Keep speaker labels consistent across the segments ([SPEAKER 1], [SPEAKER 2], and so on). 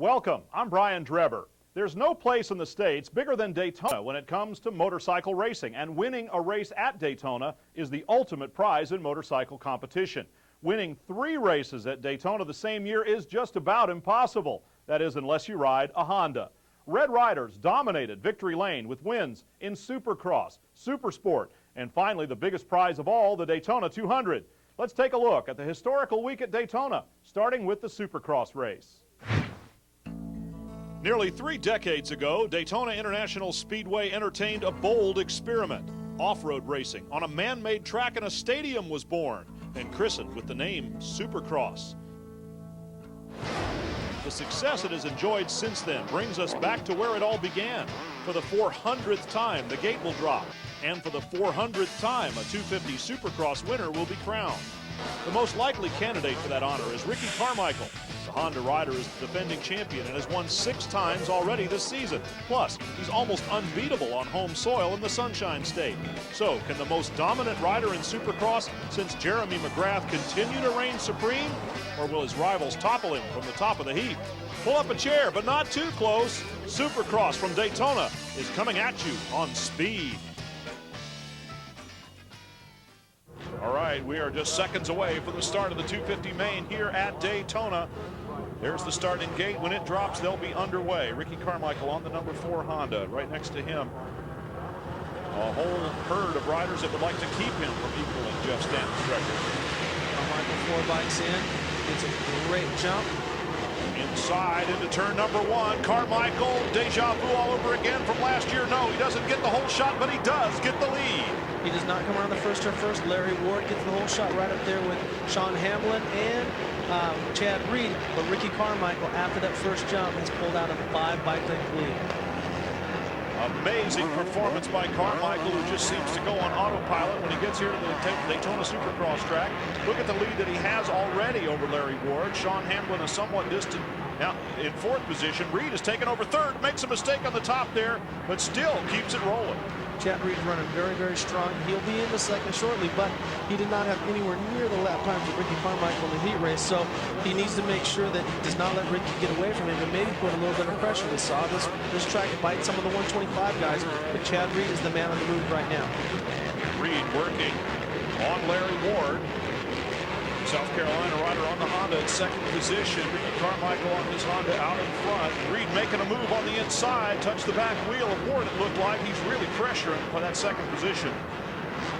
[SPEAKER 1] Welcome, I'm Brian Drebber. There's no place in the States bigger than Daytona when it comes to motorcycle racing, and winning a race at Daytona is the ultimate prize in motorcycle competition. Winning 3 races at Daytona the same year is just about impossible. That is, unless you ride a Honda. Red Riders dominated victory lane with wins in Supercross, Supersport, and finally the biggest prize of all, the Daytona 200. Let's take a look at the historical week at Daytona, starting with the Supercross race. Nearly 3 decades ago, Daytona International Speedway entertained a bold experiment. Off-road racing on a man-made track in a stadium was born and christened with the name Supercross. The success it has enjoyed since then brings us back to where it all began. For the 400th time, the gate will drop, and for the 400th time, a 250 Supercross winner will be crowned. The most likely candidate for that honor is Ricky Carmichael. The Honda rider is the defending champion and has won 6 times already this season. Plus, he's almost unbeatable on home soil in the Sunshine State. So, can the most dominant rider in Supercross since Jeremy McGrath continue to reign supreme? Or will his rivals topple him from the top of the heap? Pull up a chair, but not too close. Supercross from Daytona is coming at you on speed. All right, we are just seconds away from the start of the 250 main here at Daytona. There's the starting gate. When it drops, they'll be underway. Ricky Carmichael on the number 4 Honda. Right next to him, a whole herd of riders that would like to keep him from equaling Jeff Stanton's record.
[SPEAKER 2] Carmichael 4 bikes in. It's a great jump.
[SPEAKER 1] Inside into turn number 1. Carmichael, deja vu all over again from last year. No, he doesn't get the whole shot, but he does get the lead.
[SPEAKER 2] He does not come around the first turn first. Larry Ward gets the whole shot right up there with Sean Hamlin and Chad Reed. But Ricky Carmichael, after that first jump, has pulled out a 5 bike length lead.
[SPEAKER 1] Amazing performance by Carmichael, who just seems to go on autopilot when he gets here to the Daytona Supercross track. Look at the lead that he has already over Larry Ward. Sean Hamlin is somewhat distant now in 4th position. Reed has taken over 3rd, makes a mistake on the top there, but still keeps it rolling.
[SPEAKER 2] Chad Reed running very, very strong. He'll be in the second shortly, but he did not have anywhere near the lap times of Ricky Carmichael in the heat race, so he needs to make sure that he does not let Ricky get away from him and maybe put a little bit of pressure. We saw this track bite some of the 125 guys, but Chad Reed is the man on the move right now.
[SPEAKER 1] Reed working on Larry Ward. South Carolina rider on the Honda in 2nd position. Ricky Carmichael on his Honda out in front. Reed making a move on the inside, touched the back wheel of Ward. It looked like he's really pressuring for that 2nd position.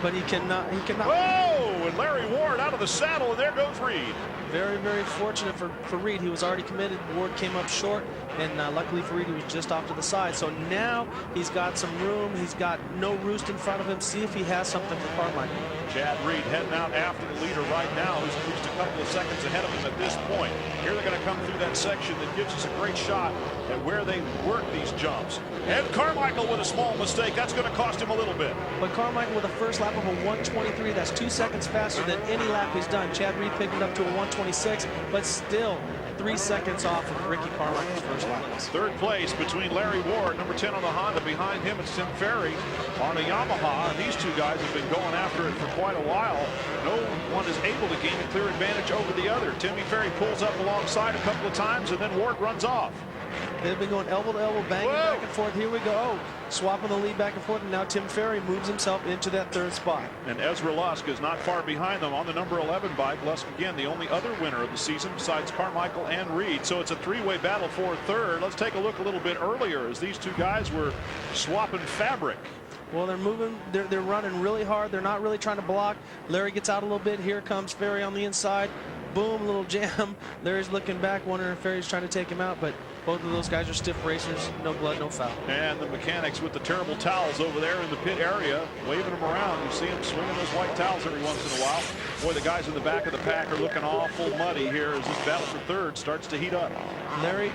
[SPEAKER 2] But he cannot.
[SPEAKER 1] Whoa! And Larry Ward out of the saddle, and there goes Reed.
[SPEAKER 2] Very, very fortunate for Reed. He was already committed. Ward came up short, and luckily for Reed, he was just off to the side. So now he's got some room. He's got no roost in front of him. See if he has something for Carmichael.
[SPEAKER 1] Chad Reed heading out after the leader right now, who's just a couple of seconds ahead of him at this point. Here they're going to come through that section that gives us a great shot at where they work these jumps. And Carmichael with a small mistake. That's going to cost him a little bit.
[SPEAKER 2] But Carmichael with a first lap of a 123. That's 2 seconds faster than any lap he's done. Chad Reed picked it up to a 126, but still 3 seconds off of Ricky Carmichael's first lap.
[SPEAKER 1] 3rd place between Larry Ward, number 10 on the Honda. Behind him, it's Tim Ferry on a Yamaha. And these two guys have been going after it for quite a while. No one is able to gain a clear advantage over the other. Timmy Ferry pulls up alongside a couple of times, and then Ward runs off.
[SPEAKER 2] They've been going elbow to elbow, banging back and forth. Here we go. Swapping the lead back and forth, and now Tim Ferry moves himself into that 3rd spot.
[SPEAKER 1] And Ezra Lusk is not far behind them on the number 11 bike. Lusk, again, the only other winner of the season besides Carmichael and Reed. So it's a 3-way battle for 3rd. Let's take a look a little bit earlier as these two guys were swapping fabric.
[SPEAKER 2] Well, they're moving. They're running really hard. They're not really trying to block. Larry gets out a little bit. Here comes Ferry on the inside. Boom, little jam. Larry's looking back, wondering if Ferry's trying to take him out, but both of those guys are stiff racers. No blood, no foul.
[SPEAKER 1] And the mechanics with the terrible towels over there in the pit area, waving them around. You see them swinging those white towels every once in a while. Boy, the guys in the back of the pack are looking awful muddy here as this battle for 3rd starts to heat up.
[SPEAKER 2] Larry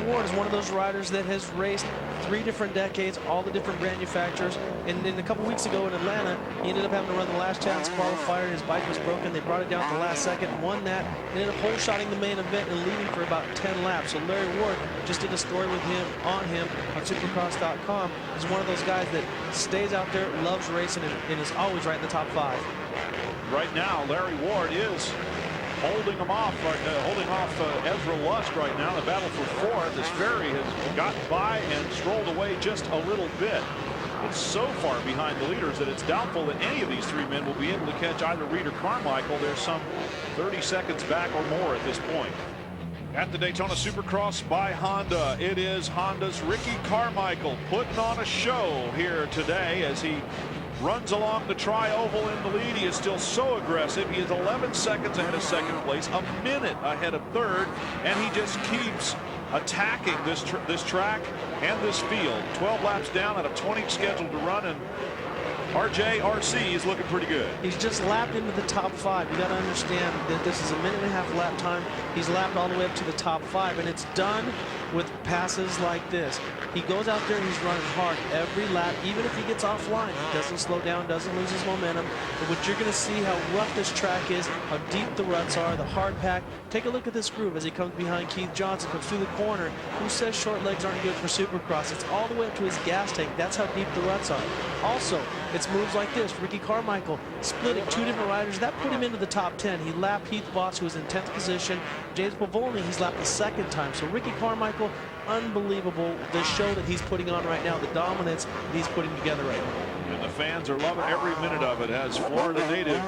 [SPEAKER 2] Ward is one of those riders that has raced 3 different decades, all the different manufacturers. And then a couple weeks ago in Atlanta, he ended up having to run the last chance qualifier. His bike was broken. They brought it down at the last second, won that, and ended up hole-shotting the main event and leading for about 10 laps. So Larry Ward just did a story with him on Supercross.com. He's one of those guys that stays out there, loves racing, and is always right in the top 5.
[SPEAKER 1] Right now, Larry Ward is holding off Ezra Lusk right now. The battle for fourth as Ferry has gotten by and strolled away just a little bit. It's so far behind the leaders that it's doubtful that any of these three men will be able to catch either Reed or Carmichael. They're some 30 seconds back or more at this point. At the Daytona Supercross by Honda, it is Honda's Ricky Carmichael putting on a show here today as he runs along the tri-oval in the lead. He is still so aggressive. He is 11 seconds ahead of second place, a minute ahead of third, and he just keeps attacking this track and this field. 12 laps down out of 20 scheduled to run, and RC is looking pretty good.
[SPEAKER 2] He's just lapped into the top 5. You got to understand that this is a minute-and-a-half lap time. He's lapped all the way up to the top 5, and it's done with passes like this. He goes out there and he's running hard every lap, even if he gets offline. He doesn't slow down, doesn't lose his momentum. But what you're going to see how rough this track is, how deep the ruts are, the hard pack. Take a look at this groove as he comes behind Keith Johnson, comes through the corner. Who says short legs aren't good for Supercross? It's all the way up to his gas tank. That's how deep the ruts are. Also, it's moves like this. Ricky Carmichael splitting 2 different riders. That put him into the top 10. He lapped Heath Voss, who was in 10th position. James Pavolny, he's lapped the 2nd time. So Ricky Carmichael, unbelievable, the show that he's putting on right now, the dominance that he's putting together right now.
[SPEAKER 1] And the fans are loving every minute of it as Florida native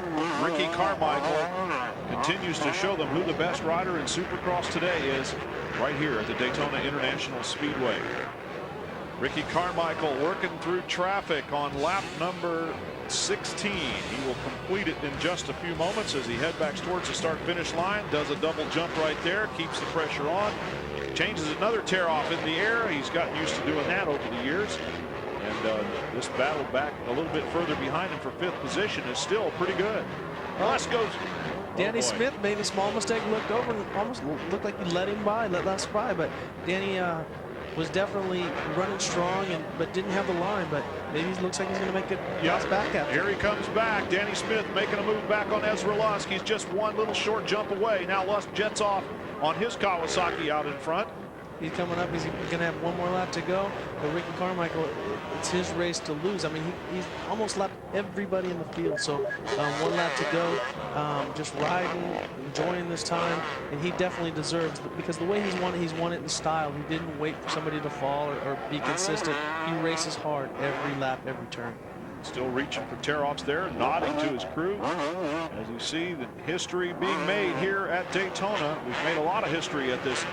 [SPEAKER 1] Ricky Carmichael continues to show them who the best rider in Supercross today is right here at the Daytona International Speedway. Ricky Carmichael working through traffic on lap number 16. He will complete it in just a few moments as he heads back towards the start-finish line. Does a double jump right there, keeps the pressure on, changes another tear off in the air. He's gotten used to doing that over the years. And this battle back a little bit further behind him for 5th position is still pretty good. Let's go.
[SPEAKER 2] Danny Smith made a small mistake, looked over and almost looked like he let Lusk by, but Danny was definitely running strong, but didn't have the line. But maybe he looks like he's going to make it back after.
[SPEAKER 1] Here he comes back. Danny Smith making a move back on Ezra Lusk. He's just one little short jump away. Now Lusk jets off on his Kawasaki out in front.
[SPEAKER 2] He's coming up. He's going to have one more lap to go. But Ricky Carmichael, it's his race to lose. I mean, he's almost lapped everybody in the field. So 1 lap to go, just riding, enjoying this time. And he definitely deserves, because the way he's won it in style. He didn't wait for somebody to fall or be consistent. He races hard every lap, every turn.
[SPEAKER 1] Still reaching for tear-offs there, nodding to his crew. As you see the history being made here at Daytona. We've made a lot of history at this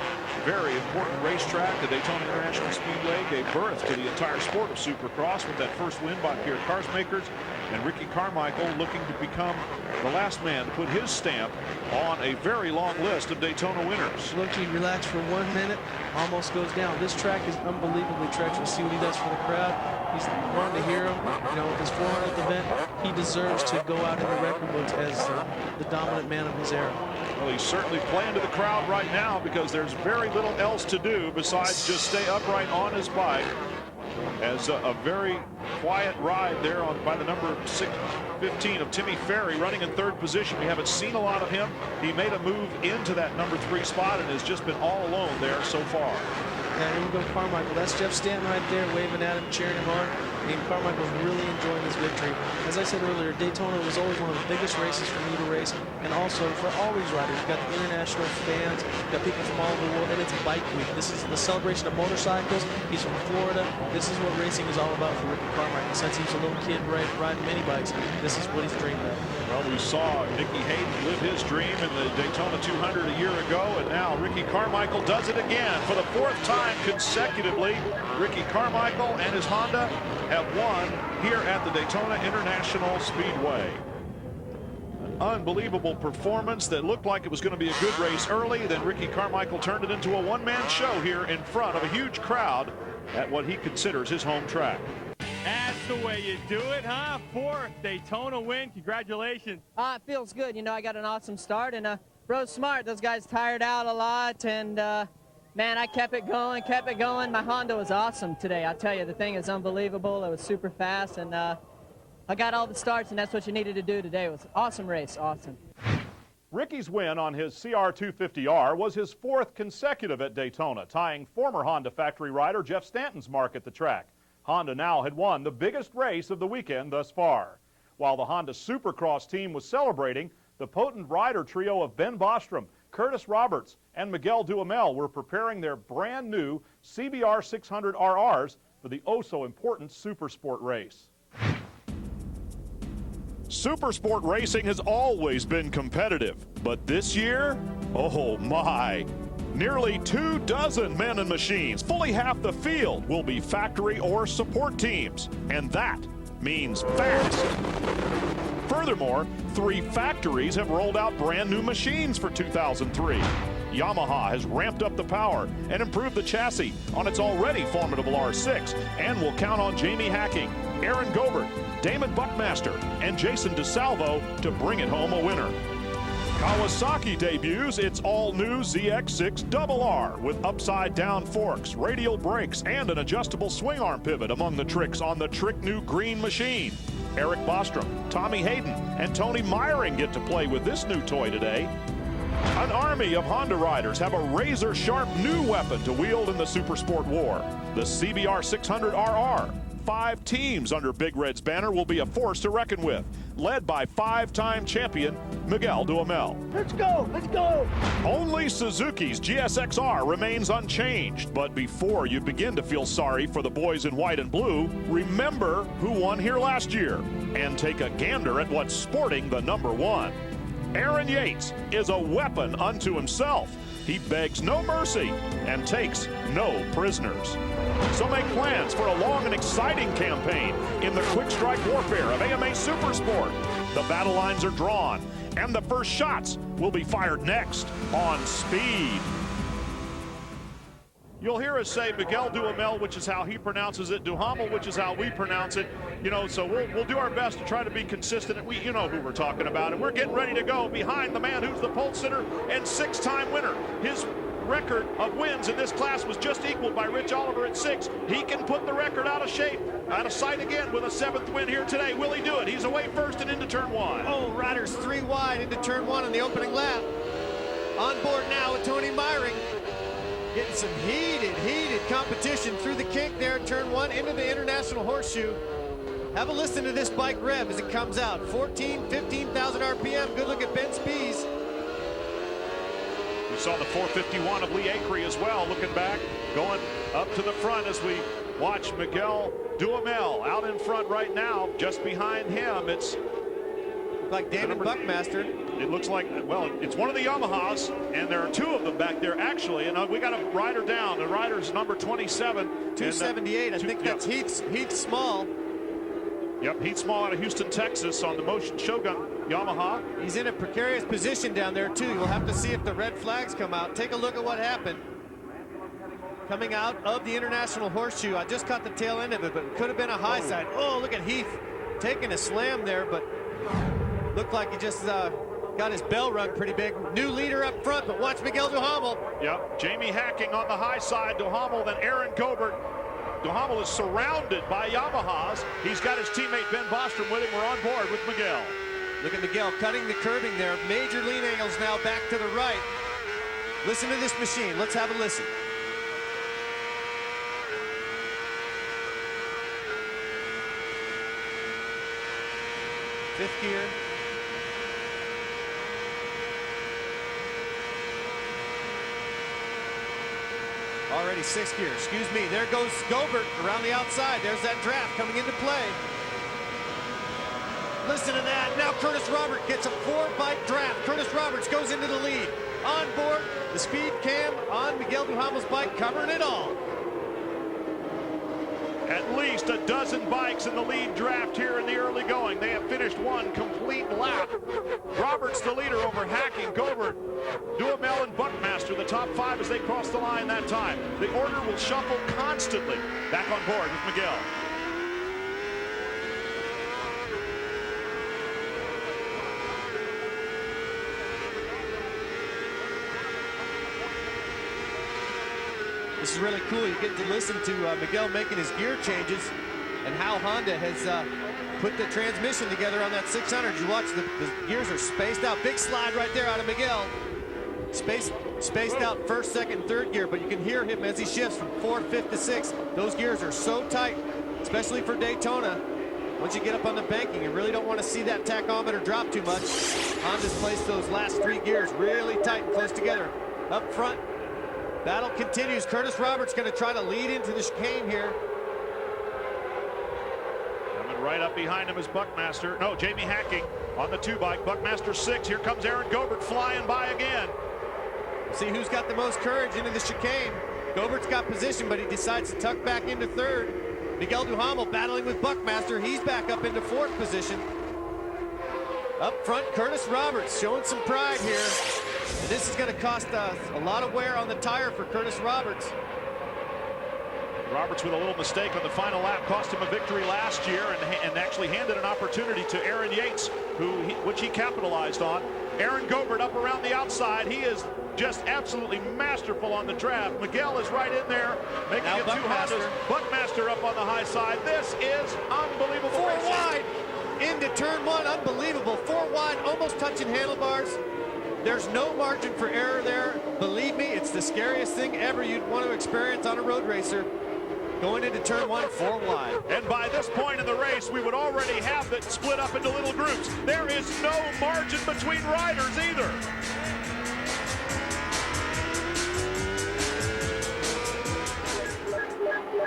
[SPEAKER 1] very important racetrack. The Daytona International Speedway gave birth to the entire sport of Supercross with that first win by Pierre Karsmakers. And Ricky Carmichael looking to become the last man to put his stamp on a very long list of Daytona winners.
[SPEAKER 2] Look, he relaxed for 1 minute, almost goes down. This track is unbelievably treacherous. See what he does for the crowd. He's wanting to hear him. You know, with his 400th event, he deserves to go out in the record books as the dominant man of his era.
[SPEAKER 1] Well, he's certainly playing to the crowd right now because there's very little else to do besides just stay upright on his bike. As a very quiet ride there by the number 15 of Timmy Ferry running in 3rd position. We haven't seen a lot of him. He made a move into that number 3 spot and has just been all alone there so far.
[SPEAKER 2] And here we go, Carmichael. That's Jeff Stanton right there waving at him, cheering him on. And Carmichael's really enjoying his victory. As I said earlier, Daytona was always one of the biggest races for me to race, and also for all these riders. You've got the international fans, you've got people from all over the world, and it's Bike Week. This is the celebration of motorcycles. He's from Florida. This is what racing is all about for Ricky Carmichael. Since he was a little kid riding mini bikes, this is what he's dreamed of.
[SPEAKER 1] Well, we saw Nicky Hayden live his dream in the Daytona 200 a year ago, and now Ricky Carmichael does it again for the 4th time consecutively. Ricky Carmichael and his Honda have won here at the Daytona International Speedway. An unbelievable performance that looked like it was going to be a good race early. Then Ricky Carmichael turned it into a one-man show here in front of a huge crowd at what he considers his home track.
[SPEAKER 3] That's the way you do it, huh? 4th Daytona win. Congratulations.
[SPEAKER 4] It feels good. You know, I got an awesome start, and rode smart. Those guys tired out a lot, and man, I kept it going. My Honda was awesome today. I'll tell you, the thing is unbelievable. It was super fast, and I got all the starts, and that's what you needed to do today. It was an awesome race, awesome.
[SPEAKER 1] Ricky's win on his CR250R was his 4th consecutive at Daytona, tying former Honda factory rider Jeff Stanton's mark at the track. Honda now had won the biggest race of the weekend thus far. While the Honda Supercross team was celebrating, The potent rider trio of Ben Bostrom, Curtis Roberts, and Miguel Duhamel were preparing their brand new CBR 600 RRs for the oh-so-important Supersport race. Supersport racing has always been competitive, but this year, oh my. Nearly 24 men and machines, fully half the field, will be factory or support teams, and that means fast. Furthermore, 3 factories have rolled out brand new machines for 2003. Yamaha has ramped up the power and improved the chassis on its already formidable R6 and will count on Jamie Hacking, Aaron Gobert, Damon Buckmaster, and Jason DeSalvo to bring it home a winner. Kawasaki debuts its all-new ZX6RR with upside-down forks, radial brakes, and an adjustable swing arm pivot among the tricks on the trick new green machine. Eric Bostrom, Tommy Hayden, and Tony Meyering get to play with this new toy today. An army of Honda riders have a razor-sharp new weapon to wield in the Supersport war, the CBR 600RR. 5 teams under Big Red's banner will be a force to reckon with, led by 5-time champion Miguel Duhamel.
[SPEAKER 5] Let's go, let's go!
[SPEAKER 1] Only Suzuki's GSX-R remains unchanged, but before you begin to feel sorry for the boys in white and blue, remember who won here last year and take a gander at what's sporting the #1. Aaron Yates is a weapon unto himself. He begs no mercy and takes no prisoners. So make plans for a long and exciting campaign in the quick strike warfare of AMA Supersport. The battle lines are drawn, and the first shots will be fired next on Speed. You'll hear us say Miguel Duhamel, which is how he pronounces it, Duhamel, which is how we pronounce it. You know, so we'll do our best to try to be consistent. And you know who we're talking about. And we're getting ready to go behind the man who's the pole sitter and 6-time winner. His record of wins in this class was just equaled by Rich Oliver at 6. He can put the record out of shape, out of sight again with a 7th win here today. Will he do it? He's away first and into turn 1.
[SPEAKER 6] Oh, riders 3 wide into turn 1 in the opening lap. On board now with Tony Meyering. Getting some heated competition through the kink there at turn 1 into the International Horseshoe. Have a listen to this bike rev as it comes out. 15,000 RPM. Good look at Ben Spies.
[SPEAKER 1] We saw the 451 of Lee Acree as well, looking back, going up to the front as we watch Miguel Duhamel out in front right now. Just behind him, it's
[SPEAKER 6] like Damon Buckmaster.
[SPEAKER 1] It looks like, well, it's one of the Yamahas, and there are 2 of them back there, actually. And we got a rider down. The rider's number 27.
[SPEAKER 6] 278. I think that's Heath Small.
[SPEAKER 1] Yep, Heath Small out of Houston, Texas on the Motion Shogun Yamaha.
[SPEAKER 6] He's in a precarious position down there, too. You'll have to see if the red flags come out. Take a look at what happened. Coming out of the International Horseshoe. I just caught the tail end of it, but it could have been a high side. Oh, look at Heath taking a slam there, but looked like he just got his bell rung pretty big. New leader up front, but watch Miguel Duhamel.
[SPEAKER 1] Yep, Jamie Hacking on the high side. Duhamel, then Aaron Gobert. Duhamel is surrounded by Yamahas. He's got his teammate Ben Bostrom with him. We're on board with Miguel.
[SPEAKER 6] Look at Miguel cutting the curbing there. Major lean angles now back to the right. Listen to this machine. Let's have a listen. Fifth gear. Already 6th gear, excuse me. There goes Gobert around the outside. There's that draft coming into play. Listen to that. Now Curtis Roberts gets a 4-bike draft. Curtis Roberts goes into the lead. On board, the speed cam on Miguel Duhamel's bike, covering it all.
[SPEAKER 1] At least a dozen bikes in the lead draft here in the early going. They have finished 1 complete lap. Roberts the leader over Hacking, Gobert, Duhamel, and Buckmaster, the top 5 as they cross the line that time. The order will shuffle constantly. Back on board with Miguel.
[SPEAKER 6] This is really cool. You get to listen to Miguel making his gear changes and how Honda has put the transmission together on that 600. You watch the gears are spaced out. Big slide right there out of Miguel. Spaced out 1st, 2nd, 3rd gear, but you can hear him as he shifts from 4th, 5th to 6th. Those gears are so tight, especially for Daytona. Once you get up on the banking, you really don't want to see that tachometer drop too much. Honda's placed those last 3 gears really tight and close together. Up front, battle continues. Curtis Roberts going to try to lead into the chicane here.
[SPEAKER 1] Coming right up behind him is Buckmaster. No, Jamie Hacking on the 2-bike. Buckmaster 6. Here comes Aaron Gobert flying by again.
[SPEAKER 6] See who's got the most courage into the chicane. Gobert's got position, but he decides to tuck back into 3rd. Miguel Duhamel battling with Buckmaster. He's back up into 4th position. Up front, Curtis Roberts showing some pride here. And this is going to cost a lot of wear on the tire for Curtis Roberts.
[SPEAKER 1] Roberts with a little mistake on the final lap cost him a victory last year and actually handed an opportunity to Aaron Yates, which he capitalized on. Aaron Gobert up around the outside. He is just absolutely masterful on the draft. Miguel is right in there, making
[SPEAKER 6] now
[SPEAKER 1] it
[SPEAKER 6] Buckmaster.
[SPEAKER 1] 2 Hondas. Buckmaster up on the high side. This is unbelievable.
[SPEAKER 6] 4
[SPEAKER 1] racing.
[SPEAKER 6] wide into turn 1. Unbelievable. 4 wide, almost touching handlebars. There's no margin for error there. Believe me, it's the scariest thing ever you'd want to experience on a road racer. Going into turn 1, 4 wide.
[SPEAKER 1] And by this point in the race, we would already have it split up into little groups. There is no margin between riders either.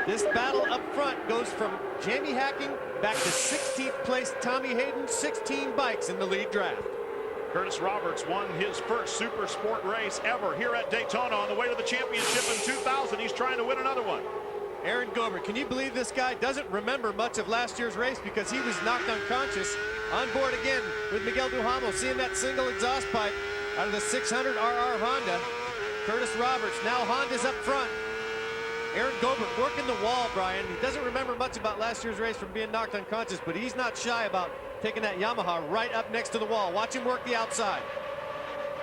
[SPEAKER 6] This battle up front goes from Jamie Hacking back to 16th place Tommy Hayden, 16 bikes in the lead draft.
[SPEAKER 1] Curtis Roberts won his first super sport race ever here at Daytona on the way to the championship in 2000. He's trying to win another one.
[SPEAKER 6] Aaron Gobert, can you believe this guy doesn't remember much of last year's race because he was knocked unconscious? On board again with Miguel Duhamel, seeing that single exhaust pipe out of the 600 RR Honda. Curtis Roberts, now Honda's up front. Aaron Gobert working the wall, Brian. He doesn't remember much about last year's race from being knocked unconscious, but he's not shy about taking that Yamaha right up next to the wall. Watch him work the outside.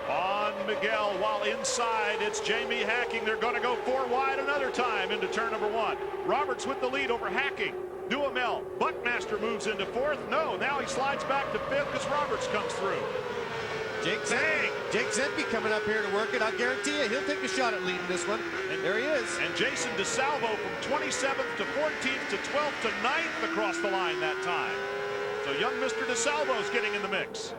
[SPEAKER 1] On Miguel, while inside, it's Jamie Hacking. They're going to go 4 wide another time into turn number 1. Roberts with the lead over Hacking. Duhamel, Buckmaster moves into 4th. No, now he slides back to 5th because Roberts comes through.
[SPEAKER 6] Jake Zemke coming up here to work it. I guarantee you, he'll take a shot at leading this one. And there he is.
[SPEAKER 1] And Jason DeSalvo from 27th to 14th to 12th to 9th across the line that time. So young Mr. DeSalvo's getting in the mix.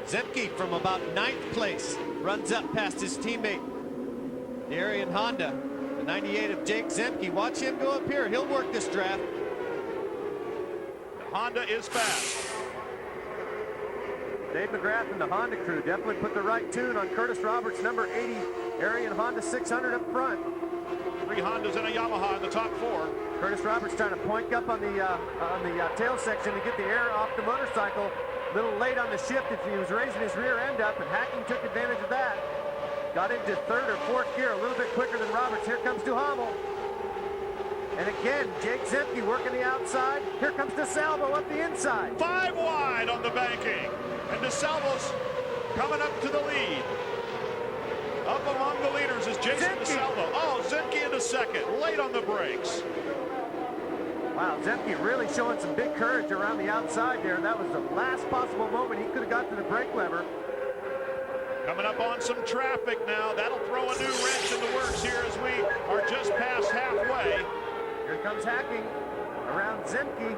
[SPEAKER 6] Zemke from about 9th place runs up past his teammate, the Arian Honda, the 98 of Jake Zemke. Watch him go up here. He'll work this draft.
[SPEAKER 1] The Honda is fast.
[SPEAKER 6] Dave McGrath and the Honda crew definitely put the right tune on Curtis Roberts, number 80, Arian Honda 600 up front.
[SPEAKER 1] 3 Hondas and a Yamaha in the top 4.
[SPEAKER 6] Curtis Roberts trying to point up on the tail section to get the air off the motorcycle. A little late on the shift if he was raising his rear end up, and Hacking took advantage of that. Got into 3rd or 4th gear, a little bit quicker than Roberts. Here comes Duhamel. And again, Jake Zemke working the outside. Here comes DeSalvo up the inside.
[SPEAKER 1] 5 wide on the banking. And DeSalvo's coming up to the lead. Up among the leaders is Jason DeSalvo. Oh, Zemke into 2nd, late on the brakes.
[SPEAKER 6] Wow, Zemke really showing some big courage around the outside there. That was the last possible moment he could have got to the brake lever.
[SPEAKER 1] Coming up on some traffic now. That'll throw a new wrench in the works here as we are just past halfway.
[SPEAKER 6] Here comes Hacking around Zemke.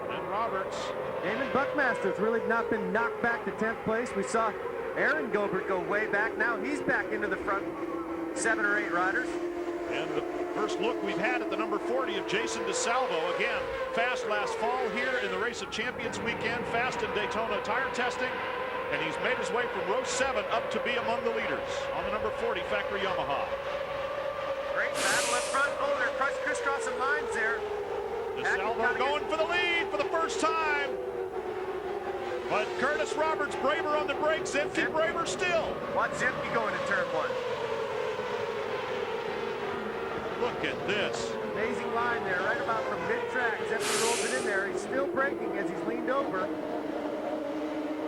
[SPEAKER 1] And Roberts.
[SPEAKER 6] Damon Buckmaster's really not been knocked back to 10th place. We saw Aaron Gobert go way back. Now he's back into the front 7 or 8 riders.
[SPEAKER 1] And the first look we've had at the number 40 of Jason DeSalvo. Again, fast last fall here in the Race of Champions weekend. Fast in Daytona tire testing. And he's made his way from row 7 up to be among the leaders on the number 40 factory Yamaha.
[SPEAKER 6] Great battle up front. Oh, they're crisscrossing lines there.
[SPEAKER 1] DeSalvo going for the lead for the first time. But Curtis Roberts braver on the brakes. Zemke braver still.
[SPEAKER 6] Watch Zemke going to turn 1.
[SPEAKER 1] Look at this.
[SPEAKER 6] Amazing line there, right about from mid-track. Zemke rolls it in there. He's still braking as he's leaned over.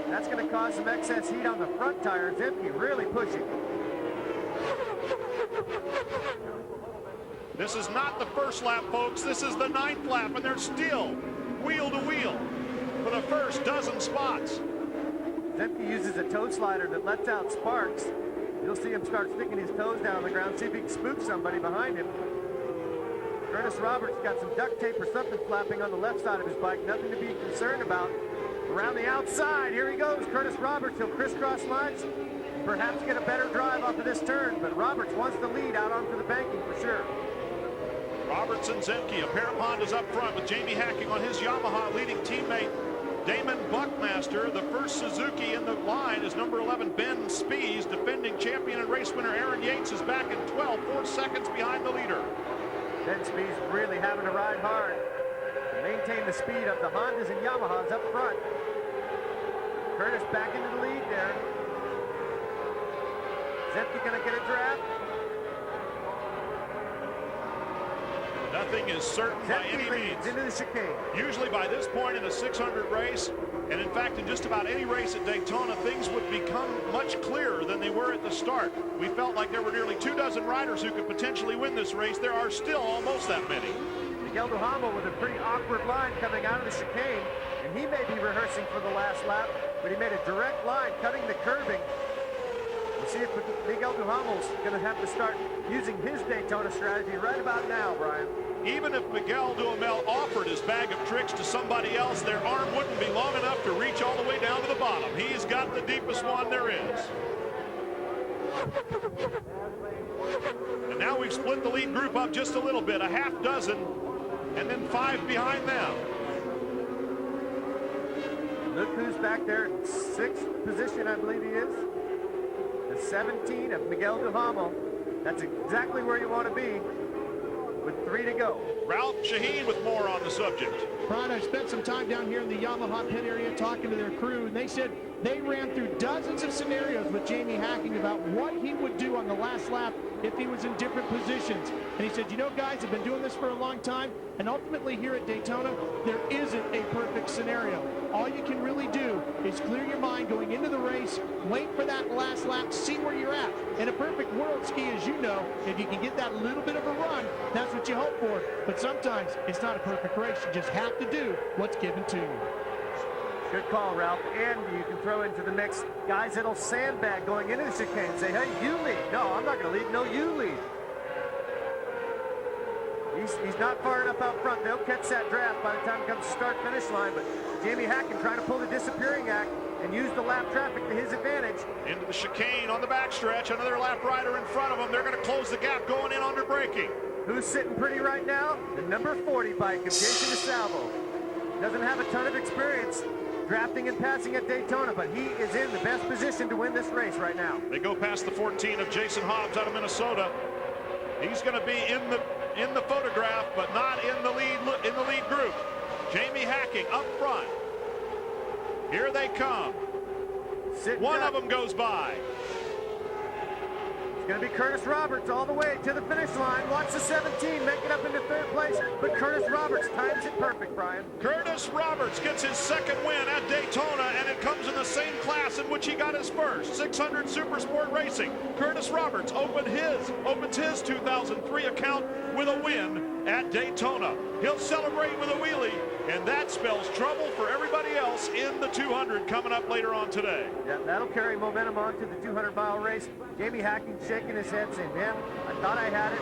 [SPEAKER 6] That's going to cause some excess heat on the front tire. Zemke really pushing.
[SPEAKER 1] This is not the first lap, folks. This is the 9th lap, and they're still wheel to wheel for the first dozen spots.
[SPEAKER 6] Zemke uses a toe slider that lets out sparks. You'll see him start sticking his toes down on the ground, see if he can spook somebody behind him. Curtis Roberts got some duct tape or something flapping on the left side of his bike. Nothing to be concerned about. Around the outside, here he goes. Curtis Roberts, he'll crisscross lines. Perhaps get a better drive off of this turn, but Roberts wants the lead out onto the banking for sure.
[SPEAKER 1] Roberts and Zemke, a pair of Hondas up front with Jamie Hacking on his Yamaha, leading teammate Damon Buckmaster. The first Suzuki in the line is number 11, Ben Spies. Defending champion and race winner Aaron Yates is back in 12, 4 seconds behind the leader.
[SPEAKER 6] Ben Spies really having to ride hard to maintain the speed of the Hondas and Yamahas up front. Curtis back into the lead there. Zemke gonna get a draft.
[SPEAKER 1] Nothing is certain by any means.
[SPEAKER 6] Into the chicane.
[SPEAKER 1] Usually by this point in a 600 race, and in fact in just about any race at Daytona, things would become much clearer than they were at the start. We felt like there were nearly 24 riders who could potentially win this race. There are still almost that many.
[SPEAKER 6] Miguel Duhamel with a pretty awkward line coming out of the chicane, and he may be rehearsing for the last lap, but he made a direct line cutting the curving. We'll see if Miguel Duhamel's going to have to start using his Daytona strategy right about now, Brian.
[SPEAKER 1] Even if Miguel Duhamel offered his bag of tricks to somebody else, their arm wouldn't be long enough to reach all the way down to the bottom. He's got the deepest one there is. And now we've split the lead group up just a little bit, a half dozen, and then 5 behind them.
[SPEAKER 6] Look who's back there in 6th position, I believe he is. The 17 of Miguel Duhamel. That's exactly where you want to be with 3 to go.
[SPEAKER 1] Ralph Shaheen with more on the subject.
[SPEAKER 5] Brian, I spent some time down here in the Yamaha pit area talking to their crew, and they said they ran through dozens of scenarios with Jamie Hacking about what he would do on the last lap if he was in different positions. And he said, you know, guys, I've been doing this for a long time, and ultimately here at Daytona, there isn't a perfect scenario. All you can really do is clear your mind going into the race, wait for that last lap, see where you're at. In a perfect world, Ski, as you know, if you can get that little bit of a run, that's what you hope for. But sometimes it's not a perfect race. You just have to do what's given to you.
[SPEAKER 6] Good call, Ralph. And you can throw into the mix guys that'll sandbag going into the chicane and say, hey, you lead. No, I'm not going to lead. No, you lead. He's not far enough out front. They'll catch that draft by the time it comes to start-finish line. But Jamie Hacking trying to pull the disappearing act and use the lap traffic to his advantage. Into the chicane on the backstretch. Another lap rider in front of him. They're going to close the gap going in under braking. Who's sitting pretty right now? The number 40 bike of Jason DeSalvo. Doesn't have a ton of experience drafting and passing at Daytona, but he is in the best position to win this race right now. They go past the 14 of Jason Hobbs out of Minnesota. He's going to be in the photograph, but not in the lead group. Jamie Hacking up front. Here they come. One of them goes by. It's going to be Curtis Roberts all the way to the finish line. Watch the 17 make it up into 3rd place, but Curtis Roberts times it perfect, Brian. Curtis Roberts gets his 2nd win at Daytona, and it comes in the same class in which he got his first, 600 Super Sport Racing. Curtis Roberts opens his 2003 account with a win at Daytona. He'll celebrate with a wheelie, and that spells trouble for everybody else in the 200 coming up later on today. Yeah, that'll carry momentum on to the 200-mile race. Jamie Hacking shaking his head saying, man, I thought I had it.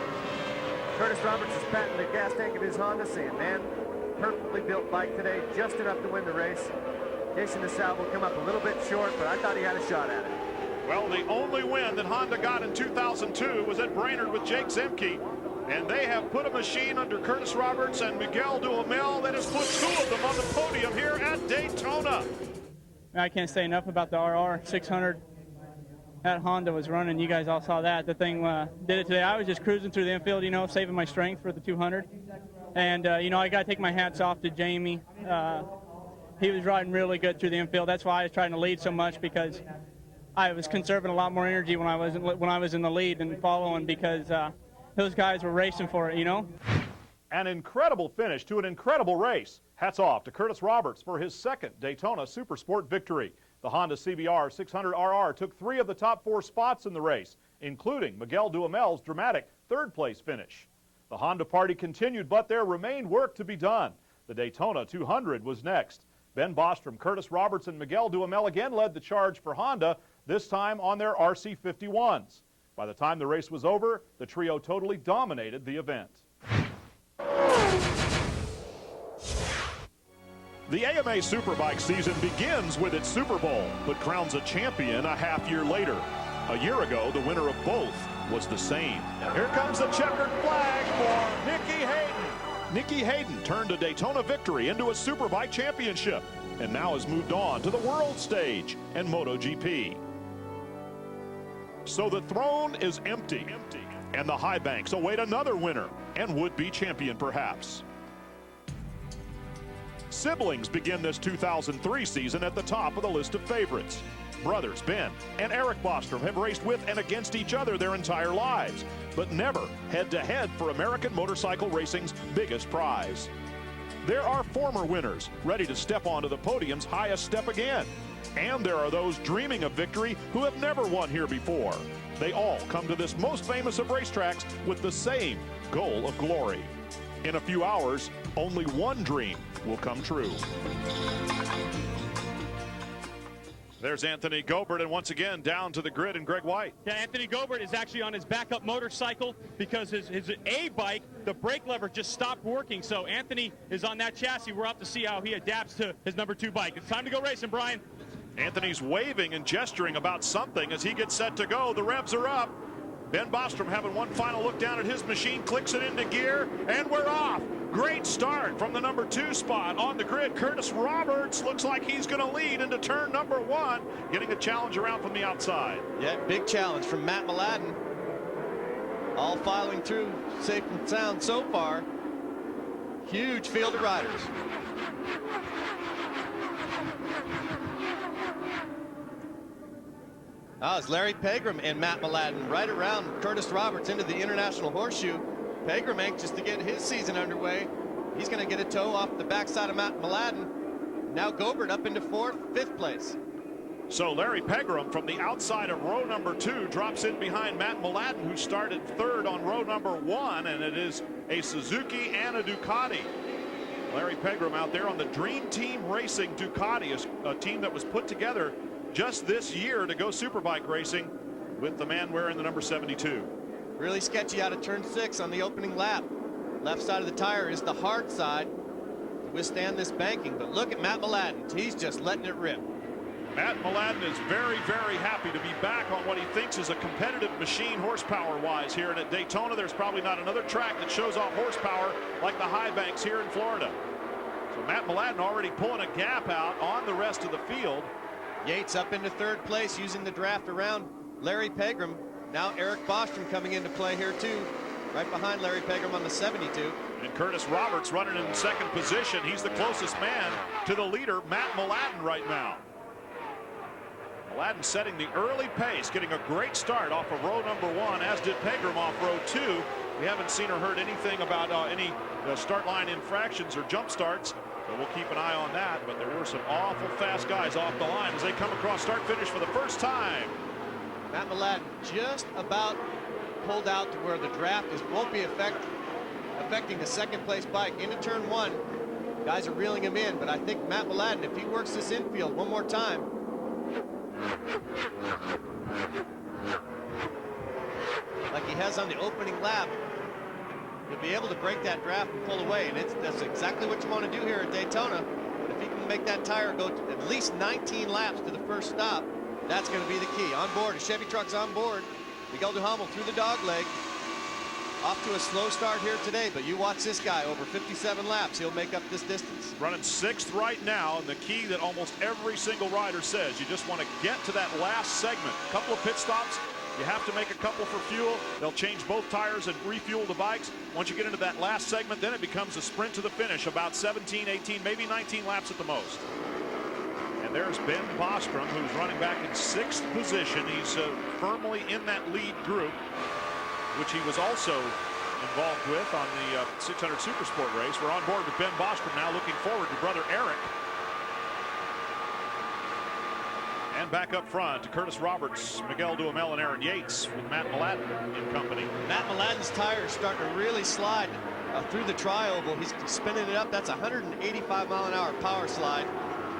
[SPEAKER 6] Curtis Roberts is patting the gas tank of his Honda saying, man, perfectly built bike today, just enough to win the race. Jason DeSalvo come up a little bit short, but I thought he had a shot at it. Well, the only win that Honda got in 2002 was at Brainerd with Jake Zemke. And they have put a machine under Curtis Roberts and Miguel Duhamel that has put 2 of them on the podium here at Daytona.
[SPEAKER 7] I can't say enough about the RR 600. That Honda was running. You guys all saw that. The thing did it today. I was just cruising through the infield, you know, saving my strength for the 200. And, you know, I got to take my hats off to Jamie. He was riding really good through the infield. That's why I was trying to lead so much, because I was conserving a lot more energy when I was in the lead and following, because those guys were racing for it, you know.
[SPEAKER 1] An incredible finish to an incredible race. Hats off to Curtis Roberts for his 2nd Daytona Supersport victory. The Honda CBR 600RR took 3 of the top 4 spots in the race, including Miguel Duhamel's dramatic 3rd place finish. The Honda party continued, but there remained work to be done. The Daytona 200 was next. Ben Bostrom, Curtis Roberts, and Miguel Duhamel again led the charge for Honda, this time on their RC51s. By the time the race was over, the trio totally dominated the event. The AMA Superbike season begins with its Super Bowl, but crowns a champion a half year later. A year ago, the winner of both was the same. And here comes the checkered flag for Nicky Hayden. Nicky Hayden turned a Daytona victory into a Superbike championship and now has moved on to the world stage and MotoGP. So the throne is empty, and the high banks await another winner and would-be champion perhaps. Siblings begin this 2003 season at the top of the list of favorites. Brothers Ben and Eric Bostrom have raced with and against each other their entire lives, but never head-to-head for American motorcycle racing's biggest prize. There are former winners ready to step onto the podium's highest step again. And there are those dreaming of victory who have never won here before. They all come to this most famous of racetracks with the same goal of glory. In a few hours, only one dream will come true. There's Anthony Gobert, and once again down to the grid, and Greg White.
[SPEAKER 3] Yeah, Anthony Gobert is actually on his backup motorcycle because his A bike, the brake lever just stopped working. So Anthony is on that chassis. We're up to see how he adapts to his number 2 bike. It's time to go racing, Brian.
[SPEAKER 1] Anthony's waving and gesturing about something as he gets set to go. The revs are up. Ben Bostrom having one final look down at his machine, clicks it into gear, and we're off. Great start from the number 2 spot on the grid. Curtis Roberts looks like he's going to lead into turn number 1, getting a challenge around from the outside.
[SPEAKER 6] Yeah, big challenge from Matt Mladen. All filing through safe and sound so far. Huge field of riders. Now it's Larry Pegram and Matt Mladen right around Curtis Roberts into the International Horseshoe. Pegram anxious to get his season underway. He's going to get a tow off the backside of Matt Mladen. Now Gobert up into 4th, 5th place.
[SPEAKER 1] So Larry Pegram from the outside of row number 2 drops in behind Matt Mladen, who started 3rd on row number 1, and it is a Suzuki and a Ducati. Larry Pegram out there on the Dream Team Racing Ducati, a team that was put together just this year to go Superbike racing with the man wearing the number 72.
[SPEAKER 6] Really sketchy out of turn 6 on the opening lap. Left side of the tire is the hard side to withstand this banking, but look at Matt Mladen. He's just letting it rip.
[SPEAKER 1] Matt Mladen is very, very happy to be back on what he thinks is a competitive machine horsepower-wise here. And at Daytona, there's probably not another track that shows off horsepower like the high banks here in Florida. So Matt Mladen already pulling a gap out on the rest of the field.
[SPEAKER 6] Yates up into 3rd place using the draft around Larry Pegram. Now Eric Bostrom coming into play here too, right behind Larry Pegram on the 72.
[SPEAKER 1] And Curtis Roberts running in 2nd position. He's the closest man to the leader, Matt Mladen, right now. Mladen setting the early pace, getting a great start off of row number 1, as did Pegram off row 2. We haven't seen or heard anything about any start line infractions or jump starts, so we'll keep an eye on that. But there were some awful fast guys off the line as they come across start finish for the first time.
[SPEAKER 6] Matt Mladen just about pulled out to where the draft won't be affecting the 2nd place bike into turn 1. Guys are reeling him in, but I think Matt Mladen, if he works this infield one more time, like he has on the opening lap, he'll be able to break that draft and pull away, and that's exactly what you want to do here at Daytona. If he can make that tire go to at least 19 laps to the first stop, that's going to be the key. On board, a Chevy truck's on board. Miguel Duhamel through the dog leg. Off to a slow start here today, but you watch this guy over 57 laps. He'll make up this distance.
[SPEAKER 1] Running 6th right now, and the key that almost every single rider says, you just want to get to that last segment. A couple of pit stops, you have to make a couple for fuel. They'll change both tires and refuel the bikes. Once you get into that last segment, then it becomes a sprint to the finish, about 17, 18, maybe 19 laps at the most. And there's Ben Bostrom, who's running back in 6th position. He's firmly in that lead group, which he was also involved with on the 600 Super Sport race. We're on board with Ben Bostrom now, looking forward to brother Eric. And back up front to Curtis Roberts, Miguel Duhamel, and Aaron Yates with Matt Mladen in company.
[SPEAKER 6] Matt Mladen's tire is starting to really slide through the tri-oval. He's spinning it up. That's a 185-mile-an-hour power slide.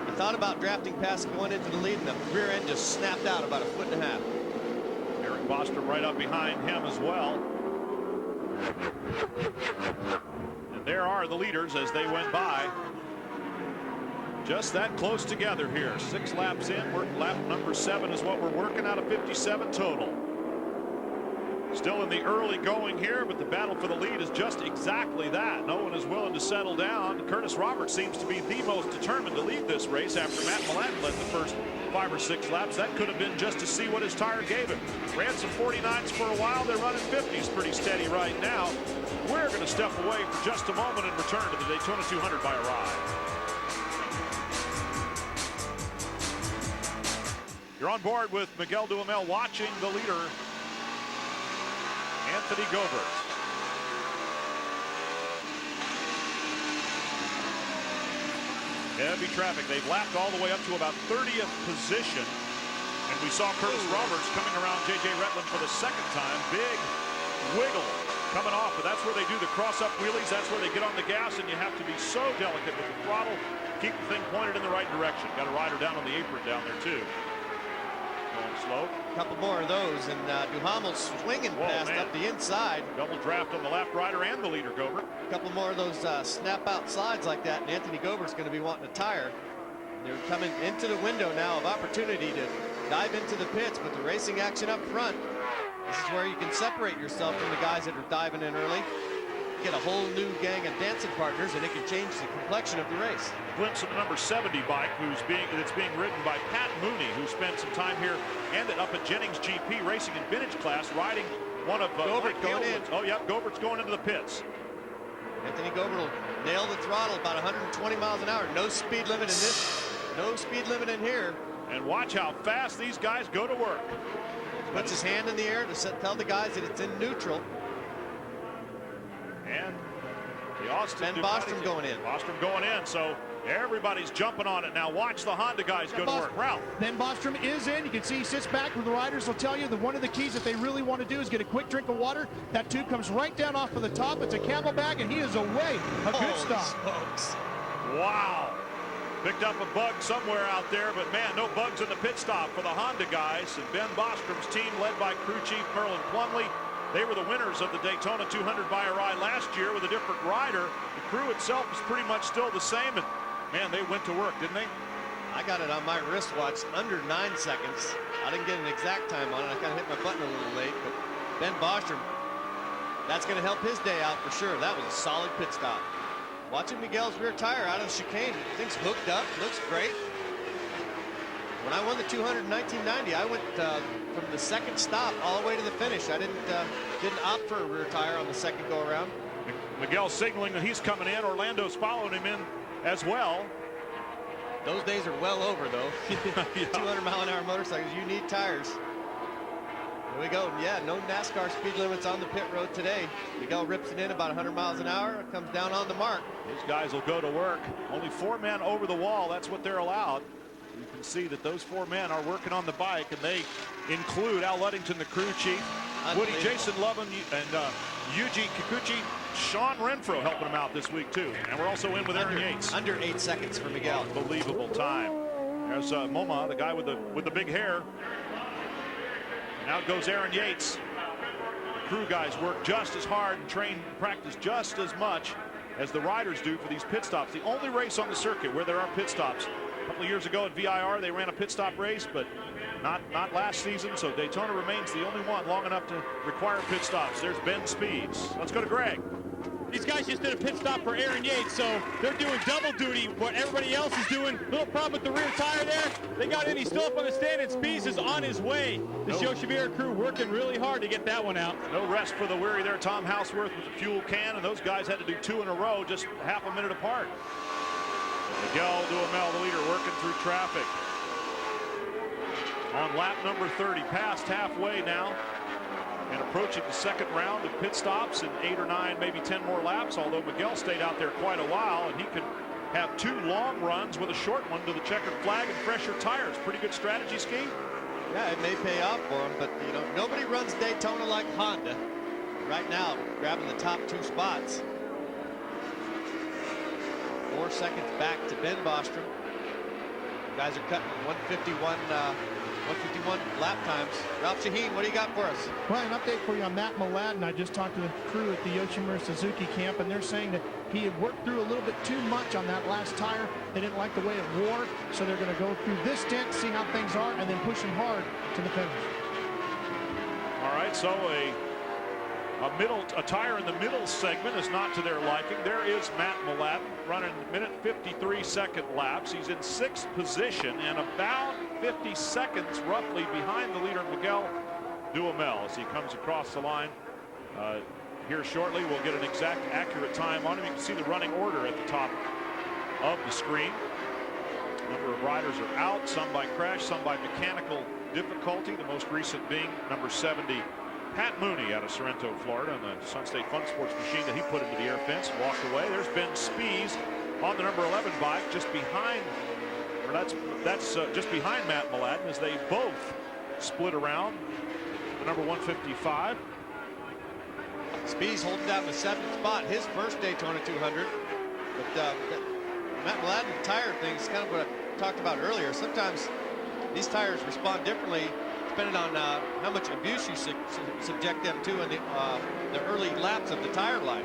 [SPEAKER 6] He thought about drafting past going into the lead, and the rear end just snapped out about 1.5 feet.
[SPEAKER 1] Eric Bostrom right up behind him as well. And there are the leaders as they went by. Just that close together here. 6 laps in. Lap number 7 is what we're working out of 57 total. Still in the early going here, but the battle for the lead is just exactly that. No one is willing to settle down. Curtis Roberts seems to be the most determined to lead this race after Matt Milat led the first 5 or 6 laps. That could have been just to see what his tire gave him. Ran some 49s for a while. They're running 50s pretty steady right now. We're going to step away for just a moment and return to the Daytona 200 by a ride. You're on board with Miguel Duhamel watching the leader, Anthony Gobert. Heavy traffic. They've lapped all the way up to about 30th position. And we saw Curtis Roberts coming around J.J. Retland for the second time. Big wiggle coming off, but that's where they do the cross-up wheelies. That's where they get on the gas, and you have to be so delicate with the throttle. Keep the thing pointed in the right direction. Got a rider down on the apron down there, too. Going slow.
[SPEAKER 6] A couple more of those, and Duhamel's swinging past up the inside.
[SPEAKER 1] Double draft on the left rider and the leader, Gobert.
[SPEAKER 6] A couple more of those snap-out slides like that, and Anthony Gobert's going to be wanting a tire. They're coming into the window now of opportunity to dive into the pits, but the racing action up front, this is where you can separate yourself from the guys that are diving in early. Get a whole new gang of dancing partners, and it can change the complexion of the race.
[SPEAKER 1] Glimpse of the number 70 bike that's being ridden by Pat Mooney, who spent some time here and up at Jennings GP racing in vintage class, riding one of
[SPEAKER 6] Gobert going in.
[SPEAKER 1] Oh, yeah, Gobert's going into the pits.
[SPEAKER 6] Anthony Gobert will nail the throttle about 120 miles an hour. No speed limit in this. No speed limit in here.
[SPEAKER 1] And watch how fast these guys go to work.
[SPEAKER 6] Puts his hand in the air to tell the guys that it's in neutral.
[SPEAKER 1] And the Austin
[SPEAKER 6] Ben Bostrom going in.
[SPEAKER 1] Bostrom going in, so everybody's jumping on it. Now watch the Honda guys go to work. Ralph.
[SPEAKER 5] Ben Bostrom is in. You can see he sits back where the riders will tell you that one of the keys that they really want to do is get a quick drink of water. That tube comes right down off of the top. It's a camel bag, and he is away. A good stop.
[SPEAKER 6] Smokes.
[SPEAKER 1] Wow. Picked up a bug somewhere out there, but man, no bugs in the pit stop for the Honda guys. And Ben Bostrom's team, led by crew chief Merlin Plumley, they were the winners of the Daytona 200 by a ride last year with a different rider. The crew itself is pretty much still the same, and man, they went to work, didn't they?
[SPEAKER 6] I got it on my wristwatch under 9 seconds. I didn't get an exact time on it. I kind of hit my button a little late, but Ben Bostrom, that's going to help his day out for sure. That was a solid pit stop. Watching Miguel's rear tire out of the chicane, things hooked up, looks great. When I won the 200 in 1990, I went from the second stop all the way to the finish. I didn't opt for a rear tire on the second go around.
[SPEAKER 1] Miguel signaling that he's coming in. Orlando's following him in as well.
[SPEAKER 6] Those days are well over, though.
[SPEAKER 1] Yeah.
[SPEAKER 6] 200-mile-an-hour motorcycles, you need tires. Here we go. Yeah, no NASCAR speed limits on the pit road today. Miguel rips it in about 100 miles an hour. Comes down on the mark.
[SPEAKER 1] These guys will go to work. Only 4 men over the wall. That's what they're allowed. You can see that those 4 men are working on the bike, and they include Al Ludington, the crew chief, Woody Jason Lovin, and Yuji Kikuchi, Sean Renfro helping him out this week too. And we're also in with Aaron Yates.
[SPEAKER 6] Under 8 seconds for Miguel.
[SPEAKER 1] Unbelievable time. There's Moma, the guy with the big hair. And out goes Aaron Yates. Crew guys work just as hard and train and practice just as much as the riders do for these pit stops. The only race on the circuit where there are pit stops. A couple of years ago at VIR, they ran a pit stop race, but not last season. So Daytona remains the only one long enough to require pit stops. There's Ben Speeds. Let's go to Greg.
[SPEAKER 3] These guys just did a pit stop for Aaron Yates, so they're doing double duty, what everybody else is doing. Little problem with the rear tire there. They got in, he's still up on the stand, and Speeds is on his way. The Yoshibira crew working really hard to get that one out.
[SPEAKER 1] No rest for the weary there. Tom Houseworth with the fuel can, and those guys had to do 2 in a row, just half a minute apart. Miguel Duhamel, the leader, working through traffic. On lap number 30, past halfway now. And approaching the second round of pit stops in 8 or 9, maybe 10 more laps, although Miguel stayed out there quite a while, and he could have 2 long runs with a short one to the checkered flag and fresher tires. Pretty good strategy, Ski.
[SPEAKER 6] Yeah, it may pay off for him, but you know, nobody runs Daytona like Honda. Right now, grabbing the top 2 spots. 4 seconds back to Ben Bostrom. You guys are cutting 151 lap times. Ralph Shaheen, what do you got for us?
[SPEAKER 5] Well, an update for you on Matt Milat. I just talked to the crew at the Yoshimura Suzuki camp, and they're saying that He had worked through a little bit too much on that last tire. They didn't like the way it wore, so they're going to go through this stint, see how things are, and then push him hard to the finish.
[SPEAKER 1] All right, so a tire in the middle segment is not to their liking. There is Matt Mladen running minute 53-second laps. He's in 6th position and about 50 seconds roughly behind the leader Miguel Duhamel as he comes across the line. Here shortly we'll get an exact accurate time on him. You can see the running order at the top of the screen. A number of riders are out, some by crash, some by mechanical difficulty, the most recent being number 70 Pat Mooney out of Sorrento, Florida, on the Sun State Fun Sports machine that he put into the air fence, walked away. There's Ben Spies on the number 11 bike, just behind, or that's just behind Matt Mladen as they both split around the number 155.
[SPEAKER 6] Spies holding down the 7th spot, his first Daytona 200. But Matt Mladen tire things, kind of what I talked about earlier. Sometimes these tires respond differently depending on how much abuse you subject them to in the early laps of the tire life.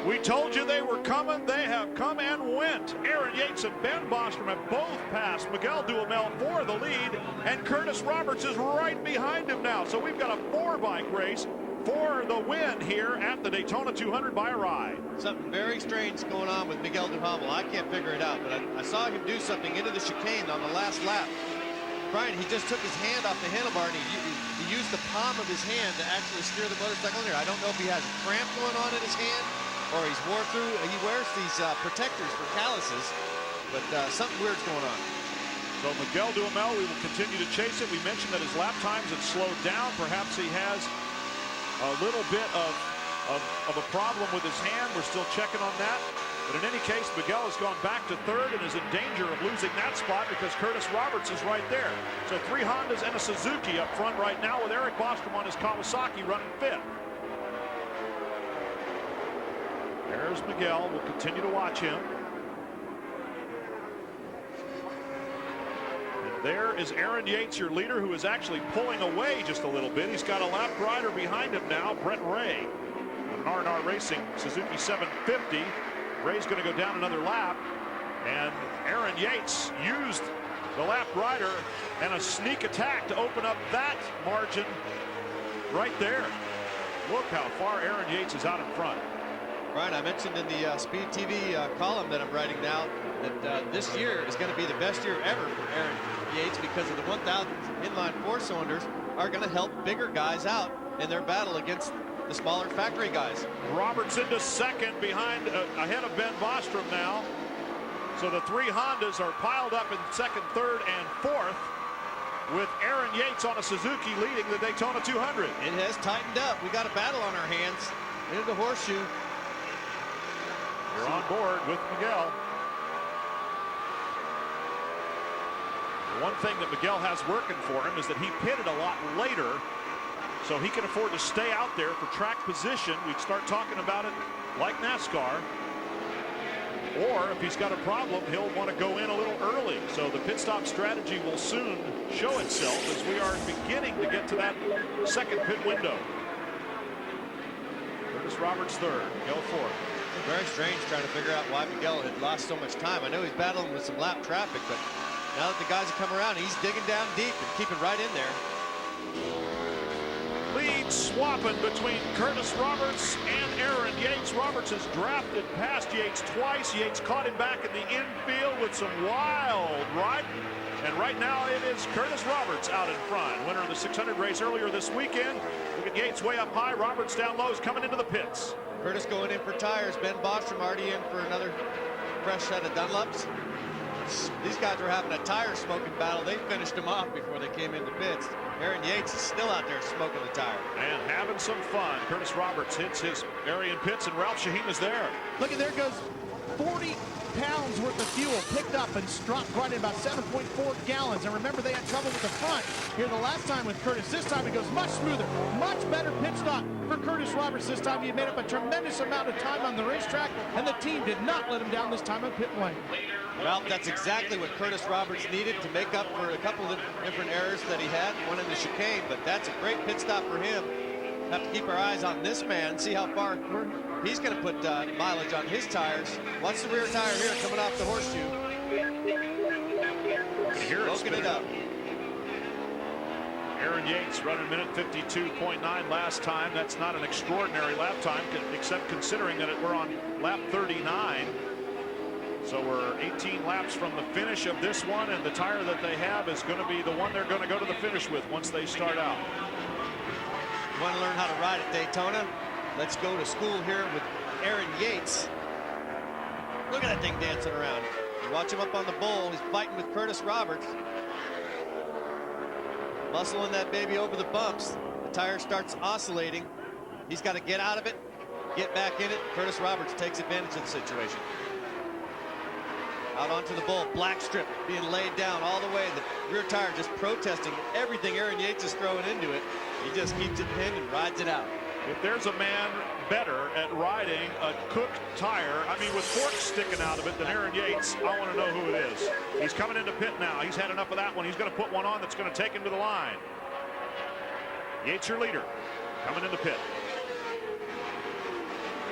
[SPEAKER 1] We told you they were coming. They have come and went. Aaron Yates and Ben Bostrom have both passed Miguel Duhamel for the lead, and Curtis Roberts is right behind him now. So we've got a 4-bike race for the win here at the Daytona 200 by a ride.
[SPEAKER 6] Something very strange going on with Miguel Duhamel. I can't figure it out, but I saw him do something into the chicane on the last lap. Brian, he just took his hand off the handlebar and he used the palm of his hand to actually steer the motorcycle in there. I don't know if he has a cramp going on in his hand or he wears these protectors for calluses, but something weird's going on.
[SPEAKER 1] So Miguel Duhamel, we will continue to chase it. We mentioned that his lap times had slowed down. Perhaps he has a little bit of a problem with his hand. We're still checking on that. But in any case, Miguel has gone back to 3rd and is in danger of losing that spot because Curtis Roberts is right there. So 3 Hondas and a Suzuki up front right now with Eric Bostrom on his Kawasaki running 5th. There's Miguel. We'll continue to watch him. And there is Aaron Yates, your leader, who is actually pulling away just a little bit. He's got a lap rider behind him now, Brett Ray, an R&R Racing Suzuki 750. Ray's going to go down another lap, and Aaron Yates used the lap rider and a sneak attack to open up that margin right there. Look how far Aaron Yates is out in front.
[SPEAKER 6] Brian, I mentioned in the Speed TV column that I'm writing now that this year is going to be the best year ever for Aaron Yates because of the 1,000 inline 4-cylinders are going to help bigger guys out in their battle against the smaller factory guys.
[SPEAKER 1] Roberts into 2nd behind ahead of Ben Bostrom now. So the 3 Hondas are piled up in 2nd, 3rd, and 4th with Aaron Yates on a Suzuki leading the Daytona 200.
[SPEAKER 6] It has tightened up. We got a battle on our hands into the horseshoe.
[SPEAKER 1] You're on board with Miguel. The one thing that Miguel has working for him is that he pitted a lot later, so he can afford to stay out there for track position. We'd start talking about it like NASCAR. Or if he's got a problem, he'll want to go in a little early. So the pit stop strategy will soon show itself as we are beginning to get to that 2nd pit window. Curtis Roberts 3rd, Miguel 4th.
[SPEAKER 6] Very strange trying to figure out why Miguel had lost so much time. I know he's battling with some lap traffic, but now that the guys have come around, he's digging down deep and keeping right in there.
[SPEAKER 1] Lead swapping between Curtis Roberts and Aaron Yates. Roberts has drafted past Yates twice. Yates caught him back in the infield with some wild riding. And right now it is Curtis Roberts out in front. Winner of the 600 race earlier this weekend. Look at Yates way up high. Roberts down low is coming into the pits.
[SPEAKER 6] Curtis going in for tires. Ben Bostrom already in for another fresh set of Dunlops. These guys were having a tire smoking battle. They finished them off before they came into pits. Aaron Yates is still out there smoking the tire.
[SPEAKER 1] And having some fun. Curtis Roberts hits his area in pits, and Ralph Shaheen is there.
[SPEAKER 5] Look, and there goes 40 pounds worth of fuel picked up and dropped right in about 7.4 gallons. And remember, they had trouble with the front here the last time with Curtis. This time it goes much smoother, much better pit stop for Curtis Roberts this time. He made up a tremendous amount of time on the racetrack, and the team did not let him down this time on pit lane.
[SPEAKER 6] Ralph, that's exactly what Curtis Roberts needed to make up for a couple of different errors that he had, one in the chicane, but that's a great pit stop for him. have to keep our eyes on this man, see how far he's going to put mileage on his tires. Watch the rear tire here coming off the horseshoe. Smoking it up.
[SPEAKER 1] Aaron Yates running minute 52.9 last time. That's not an extraordinary lap time, except considering that we're on lap 39. So we're 18 laps from the finish of this one, and the tire that they have is going to be the one they're going to go to the finish with once they start out.
[SPEAKER 6] You want to learn how to ride at Daytona? Let's go to school here with Aaron Yates. Look at that thing dancing around. You watch him up on the bowl. He's fighting with Curtis Roberts. Muscling that baby over the bumps. The tire starts oscillating. He's got to get out of it, get back in it. Curtis Roberts takes advantage of the situation. Out onto the bowl, black strip being laid down all the way. The rear tire just protesting everything Aaron Yates is throwing into it. He just keeps it pinned and rides it out.
[SPEAKER 1] If there's a man better at riding a cooked tire, I mean with forks sticking out of it, than Aaron Yates, I want to know who it is. He's coming into pit now. He's had enough of that one. He's going to put one on that's going to take him to the line. Yates, your leader, coming into pit.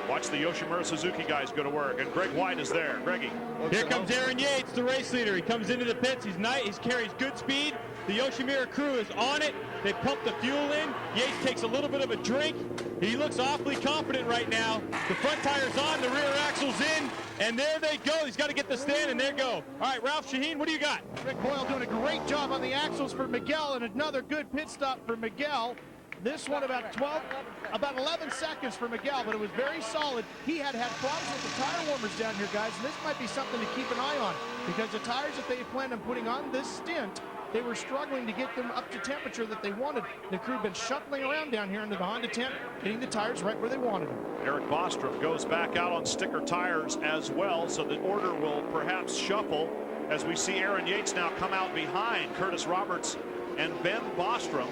[SPEAKER 1] Watch the Yoshimura Suzuki guys go to work, and Greg White is there. Greggy.
[SPEAKER 3] Here comes Aaron Yates, the race leader. He comes into the pits. He carries good speed. The Yoshimura crew is on it. They pump the fuel in. Yates takes a little bit of a drink. He looks awfully confident right now. The front tire's on, the rear axle's in, and there they go. He's got to get the stand, and there go. All right, Ralph Shaheen, what do you got?
[SPEAKER 5] Rick Boyle doing a great job on the axles for Miguel, and another good pit stop for Miguel. This one about 11 seconds for Miguel, but it was very solid. He had problems with the tire warmers down here, guys, and this might be something to keep an eye on, because the tires that they planned on putting on this stint, they were struggling to get them up to temperature that they wanted. The crew had been shuttling around down here into the Honda tent, getting the tires right where they wanted them.
[SPEAKER 1] Eric Bostrom goes back out on sticker tires as well, so the order will perhaps shuffle as we see Aaron Yates now come out behind Curtis Roberts and Ben Bostrom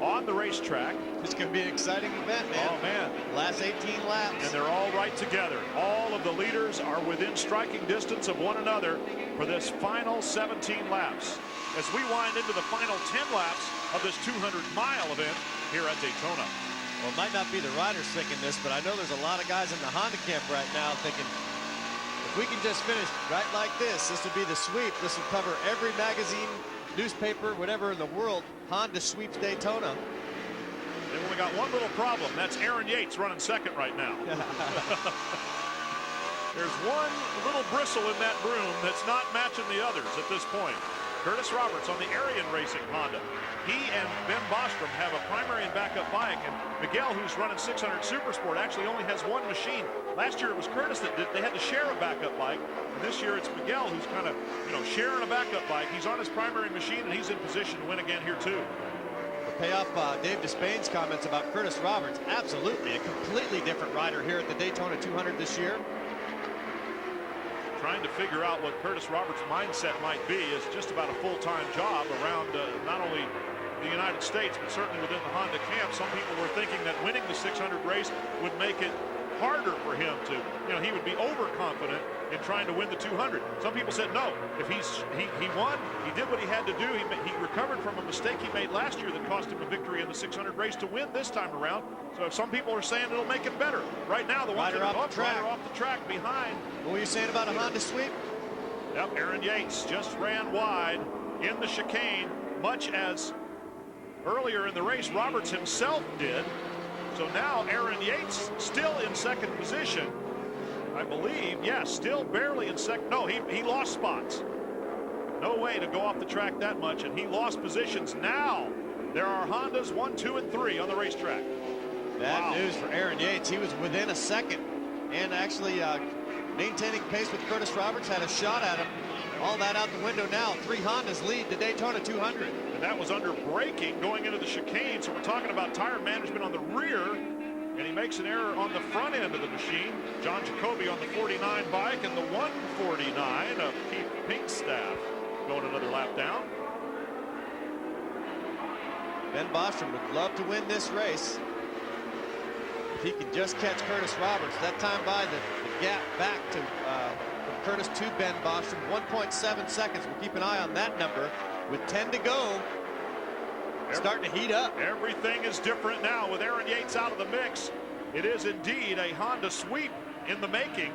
[SPEAKER 1] on the racetrack.
[SPEAKER 6] This could be an exciting event, man.
[SPEAKER 1] Oh, man.
[SPEAKER 6] Last 18 laps.
[SPEAKER 1] And they're all right together. All of the leaders are within striking distance of one another for this final 17 laps, as we wind into the final 10 laps of this 200-mile event here at Daytona.
[SPEAKER 6] Well, it might not be the riders thinking this, but I know there's a lot of guys in the Honda camp right now thinking, if we can just finish right like this will be the sweep. This will cover every magazine, newspaper, whatever in the world. Honda sweeps Daytona.
[SPEAKER 1] They've only got one little problem. That's Aaron Yates running second right now. There's one little bristle in that broom that's not matching the others at this point. Curtis Roberts on the Arian Racing Honda. He and Ben Bostrom have a primary and backup bike, and Miguel, who's running 600 Supersport, actually only has one machine. Last year it was Curtis that they had to share a backup bike, and this year it's Miguel who's kind of, sharing a backup bike. He's on his primary machine, and he's in position to win again here too.
[SPEAKER 6] To pay off Dave Despain's comments about Curtis Roberts, absolutely a completely different rider here at the Daytona 200 this year.
[SPEAKER 1] Trying to figure out what Curtis Roberts' mindset might be is just about a full-time job around not only the United States, but certainly within the Honda camp. Some people were thinking that winning the 600 race would make it harder for him to, he would be overconfident in trying to win the 200. Some people said no. If he won, he did what he had to do. He recovered from a mistake he made last year that cost him a victory in the 600 race to win this time around. So if some people are saying it'll make it better, right now the ones that are off the track behind.
[SPEAKER 6] What were you saying about a Honda sweep?
[SPEAKER 1] Yep, Aaron Yates just ran wide in the chicane, much as earlier in the race Roberts himself did. So now Aaron Yates still in second position, I believe. Yes, still barely in second. No, he lost spots. No way to go off the track that much, and he lost positions. Now there are Hondas 1, 2, and 3 on the racetrack.
[SPEAKER 6] Bad news for Aaron Yates. He was within a second, and actually maintaining pace with Curtis Roberts, had a shot at him. All that out the window now. 3 Hondas lead the Daytona 200.
[SPEAKER 1] And that was under braking going into the chicane, so we're talking about tire management on the rear, and he makes an error on the front end of the machine. John Jacoby on the 49 bike, and the 149 of Keith Pinkstaff going another lap down.
[SPEAKER 6] Ben Bostrom would love to win this race. If he can just catch Curtis Roberts. That time by the gap back to from Curtis to Ben Bostrom, 1.7 seconds. We'll keep an eye on that number. With 10 to go, starting to heat up.
[SPEAKER 1] Everything is different now with Aaron Yates out of the mix. It is indeed a Honda sweep in the making.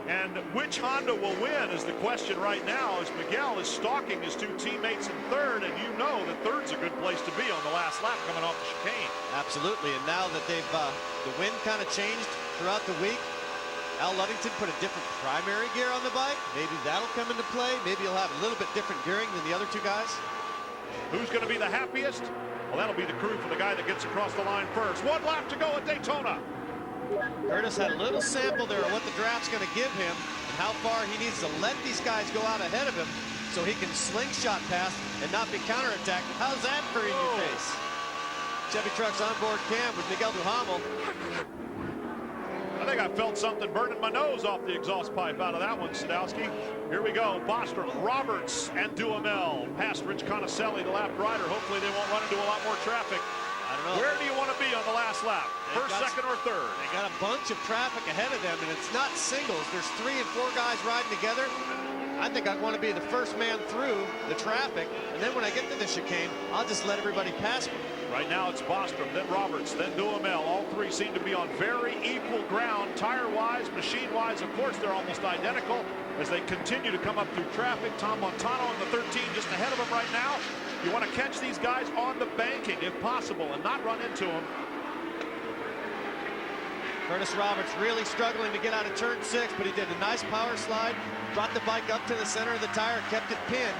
[SPEAKER 1] And which Honda will win is the question right now, as Miguel is stalking his two teammates in third, and you know that third's a good place to be on the last lap coming off the chicane.
[SPEAKER 6] Absolutely, and now that they've the wind kind of changed throughout the week, Al Ludington put a different primary gear on the bike. Maybe that'll come into play. Maybe he'll have a little bit different gearing than the other two guys.
[SPEAKER 1] Who's going to be the happiest? Well, that'll be the crew for the guy that gets across the line first. 1 lap to go at Daytona.
[SPEAKER 6] Curtis had a little sample there of what the draft's going to give him and how far he needs to let these guys go out ahead of him so he can slingshot past and not be counterattacked. How's that for in your face? Chevy Trucks onboard cam with Miguel Duhamel.
[SPEAKER 1] I think I felt something burning my nose off the exhaust pipe out of that one, Sadowski. Here we go. Bostrom, Roberts, and Duhamel past Rich Conacelli, the lap rider. Hopefully they won't run into a lot more traffic.
[SPEAKER 6] I don't know.
[SPEAKER 1] Where do you want to be on the last lap? First, second, or third?
[SPEAKER 6] They got a bunch of traffic ahead of them, and it's not singles. There's 3 and 4 guys riding together. I think I want to be the first man through the traffic, and then when I get to the chicane, I'll just let everybody pass me.
[SPEAKER 1] Right now it's Bostrom, then Roberts, then Duhamel. All three seem to be on very equal ground, tire-wise, machine-wise. Of course, they're almost identical as they continue to come up through traffic. Tom Montano in the 13 just ahead of them right now. You want to catch these guys on the banking if possible and not run into them.
[SPEAKER 6] Curtis Roberts really struggling to get out of turn 6, but he did a nice power slide, brought the bike up to the center of the tire, kept it pinned.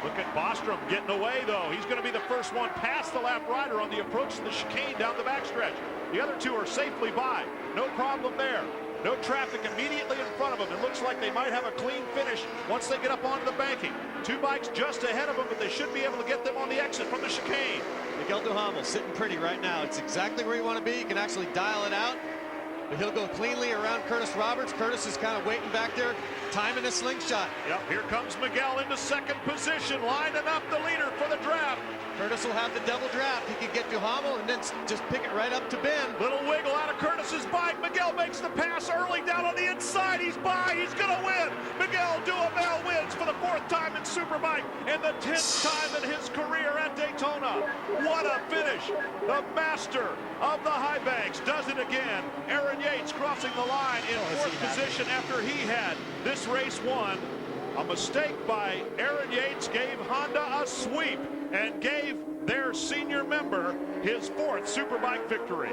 [SPEAKER 1] Look at Bostrom getting away, though. He's going to be the first one past the lap rider on the approach to the chicane down the backstretch. The other two are safely by. No problem there. No traffic immediately in front of them. It looks like they might have a clean finish once they get up onto the banking. 2 bikes just ahead of them, but they should be able to get them on the exit from the chicane.
[SPEAKER 6] Miguel Duhamel sitting pretty right now. It's exactly where you want to be. You can actually dial it out. But he'll go cleanly around Curtis Roberts. Curtis is kind of waiting back there, timing a slingshot.
[SPEAKER 1] Yep, here comes Miguel into second position, lining up the leader for the draft.
[SPEAKER 6] Curtis will have the double draft. He can get Duhamel and then just pick it right up to Ben.
[SPEAKER 1] Little wiggle out of Curtis's bike. Miguel makes the pass early down on the inside. He's by. He's going to win. Miguel Duhamel wins for the 4th time in Superbike and the 10th time in his career at Daytona. What a finish. The master of the high banks does it again. Aaron Yates crossing the line in 4th position after he had this race won. A mistake by Aaron Yates gave Honda a sweep and gave their senior member his 4th Superbike victory.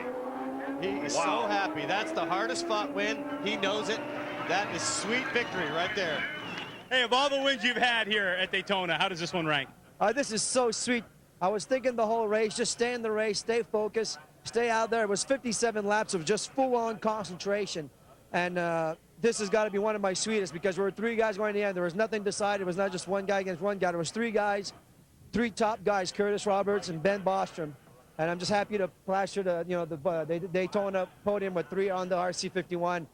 [SPEAKER 6] He is so happy. That's the hardest fought win. He knows it. That is sweet victory right there.
[SPEAKER 3] Hey, of all the wins you've had here at Daytona, how does this one rank?
[SPEAKER 8] This is so sweet. I was thinking the whole race, just stay in the race, stay focused, stay out there. It was 57 laps of just full-on concentration. And this has got to be one of my sweetest because there were 3 guys going to the end. There was nothing decided. It was not just one guy against one guy. There was 3 guys, 3 top guys, Curtis Roberts and Ben Bostrom. And I'm just happy to plaster the Daytona podium with 3 on the RC51.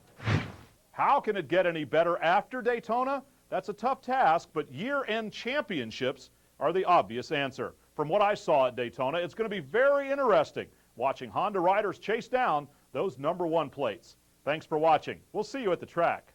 [SPEAKER 1] How can it get any better after Daytona? That's a tough task, but year-end championships are the obvious answer. From what I saw at Daytona, it's going to be very interesting watching Honda riders chase down those #1 plates. Thanks for watching. We'll see you at the track.